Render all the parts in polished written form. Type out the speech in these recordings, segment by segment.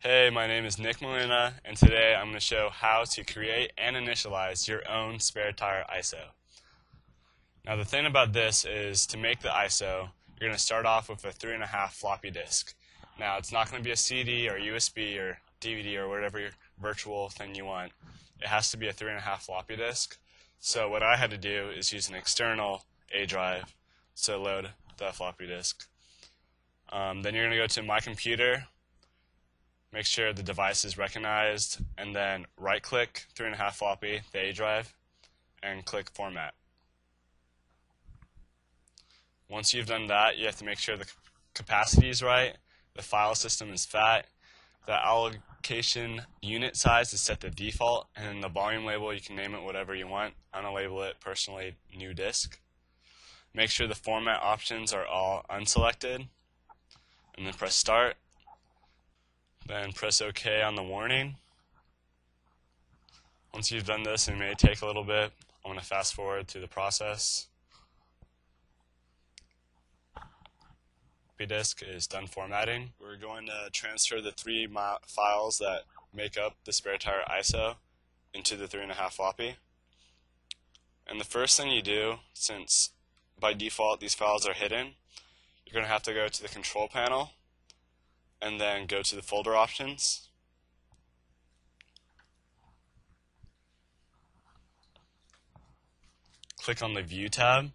Hey, my name is Nick Molina, and today I'm going to show how to create and initialize your own Sparetire ISO. Now the thing about this is to make the ISO, you're going to start off with a 3.5 floppy disk. Now it's not going to be a CD or USB or DVD or whatever virtual thing you want. It has to be a 3.5 floppy disk. So what I had to do is use an external A drive to load the floppy disk. Then you're going to go to My Computer. Make sure the device is recognized, and then right-click 3.5 floppy, the A drive, and click Format. Once you've done that, you have to make sure the capacity is right, the file system is fat, the allocation unit size is set to default, and then the volume label, you can name it whatever you want. I'm going to label it personally new disk. Make sure the format options are all unselected, and then press Start. Then press OK on the warning. Once you've done this, it may take a little bit. I'm going to fast forward through the process. Floppy disk is done formatting. We're going to transfer the three files that make up the Sparetire ISO into the 3.5 floppy. And the first thing you do, since by default these files are hidden, you're going to have to go to the control panel and then go to the folder options. Click on the View tab.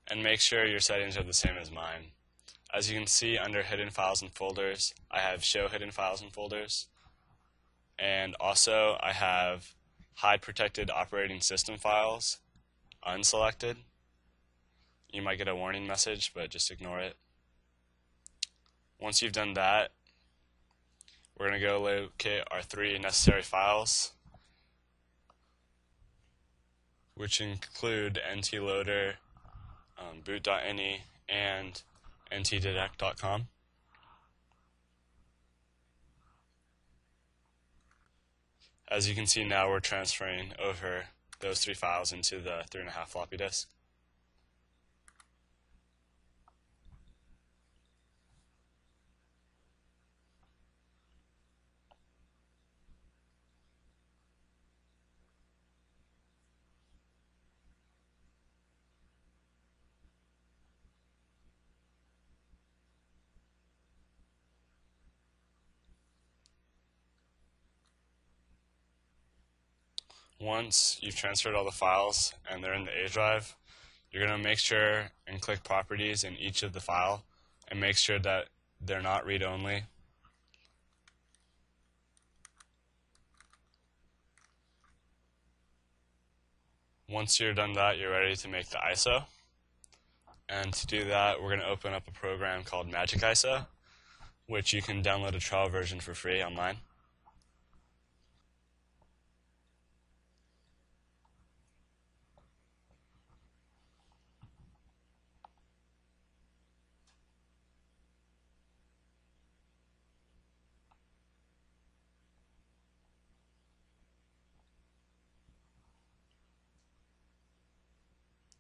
And make sure your settings are the same as mine. As you can see under Hidden Files and Folders, I have Show Hidden Files and Folders. And also I have Hide Protected Operating System Files unselected. You might get a warning message, but just ignore it. Once you've done that, we're going to go locate our three necessary files, which include ntloader, boot.ini, and ntdetect.com. As you can see now, we're transferring over those three files into the 3.5 floppy disk. Once you've transferred all the files and they're in the A drive, you're going to make sure and click Properties in each of the file and make sure that they're not read-only. Once you're done that, you're ready to make the ISO. And to do that, we're going to open up a program called Magic ISO, which you can download a trial version for free online.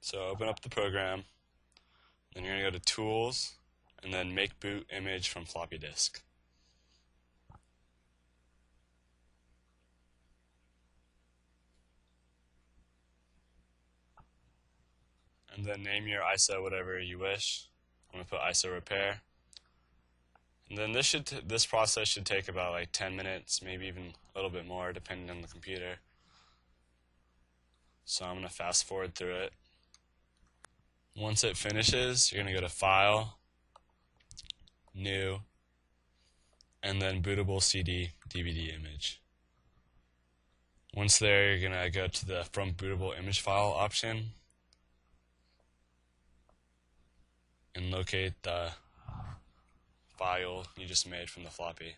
So open up the program, then you're going to go to Tools, and then Make Boot Image from Floppy Disk. And then name your ISO whatever you wish. I'm going to put ISO Repair. And then this process should take about like 10 minutes, maybe even a little bit more, depending on the computer. So I'm going to fast forward through it. Once it finishes, you're going to go to File, New, and then Bootable CD DVD Image. Once there, you're going to go to the From Bootable Image File option and locate the file you just made from the floppy.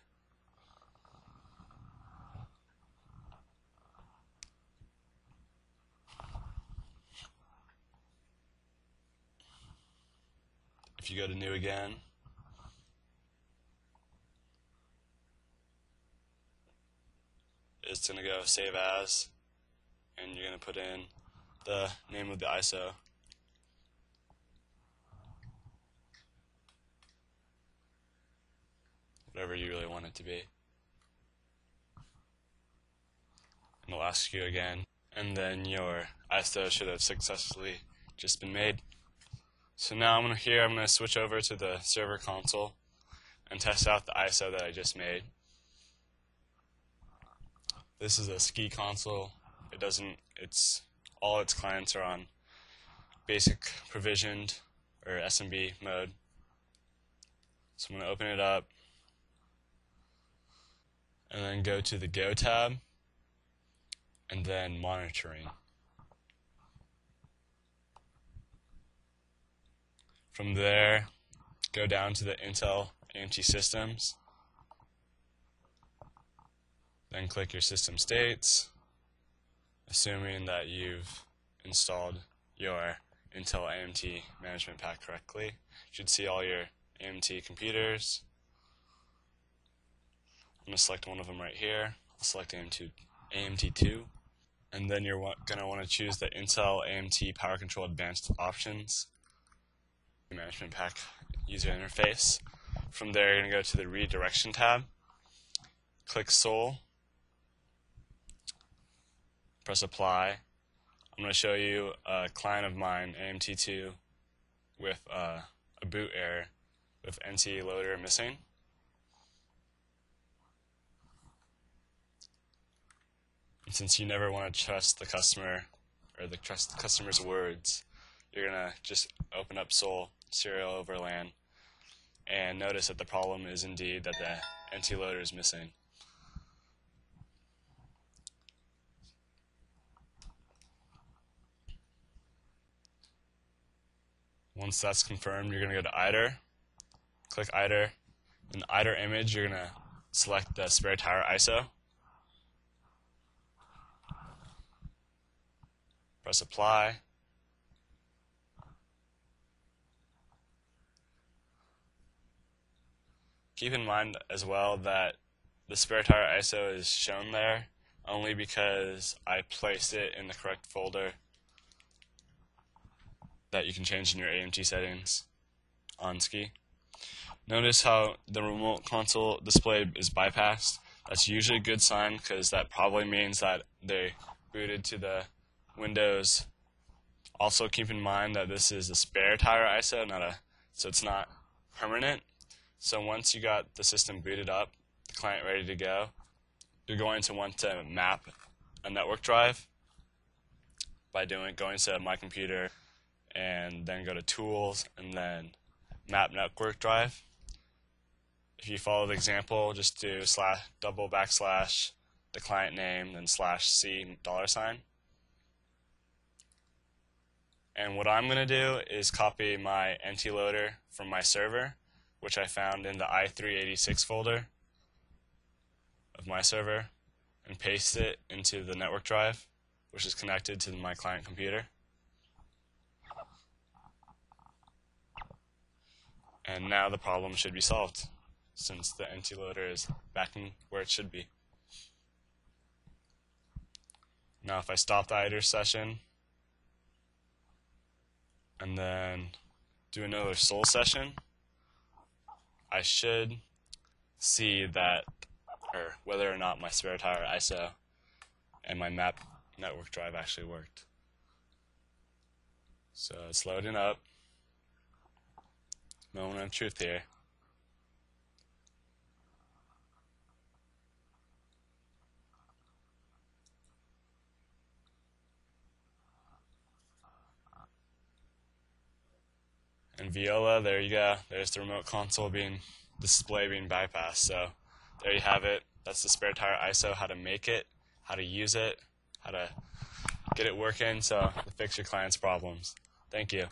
If you go to New again, it's going to go Save As, and you're going to put in the name of the ISO. Whatever you really want it to be. And it'll ask you again. And then your ISO should have successfully just been made. So now I'm going to switch over to the server console and test out the ISO that I just made. This is a ski console. All its clients are on basic provisioned or SMB mode. So I'm going to open it up and then go to the Go tab and then monitoring. From there, go down to the Intel AMT systems, then click your system states, assuming that you've installed your Intel AMT management pack correctly. You should see all your AMT computers. I'm going to select one of them right here. I'll select AMT2, and then you're going to want to choose the Intel AMT Power Control Advanced Options management pack user interface. From there, you're going to go to the redirection tab, click Sol, press apply. I'm going to show you a client of mine, AMT2, with a boot error with NT loader missing. And since you never want to trust the customer or trust the customer's words, you're going to just open up Sol serial over LAN and notice that the problem is indeed that the NT loader is missing. Once that's confirmed, you're going to go to IDER, click IDER. In the IDER image, you're going to select the Sparetire ISO, press apply. Keep in mind as well that the Sparetire ISO is shown there only because I placed it in the correct folder that you can change in your AMT settings on ski. Notice how the remote console display is bypassed. That's usually a good sign because that probably means that they booted to the Windows. Also keep in mind that this is a Sparetire ISO, so it's not permanent. So once you got the system booted up, the client ready to go, you're going to want to map a network drive by going to My Computer and then go to Tools and then Map Network Drive. If you follow the example, just do // the client name, then /C $. And what I'm going to do is copy my NT loader from my server, which I found in the i386 folder of my server, and paste it into the network drive, which is connected to my client computer. And now the problem should be solved, since the NT loader is back in where it should be. Now if I stop the IDER session, and then do another Sol session, I should see whether or not my Sparetire ISO and my map network drive actually worked. So it's loading up. Moment of truth here. And Viola, there you go. There's the remote console display being bypassed. So there you have it. That's the Sparetire ISO, how to make it, how to use it, how to get it working to fix your client's problems. Thank you.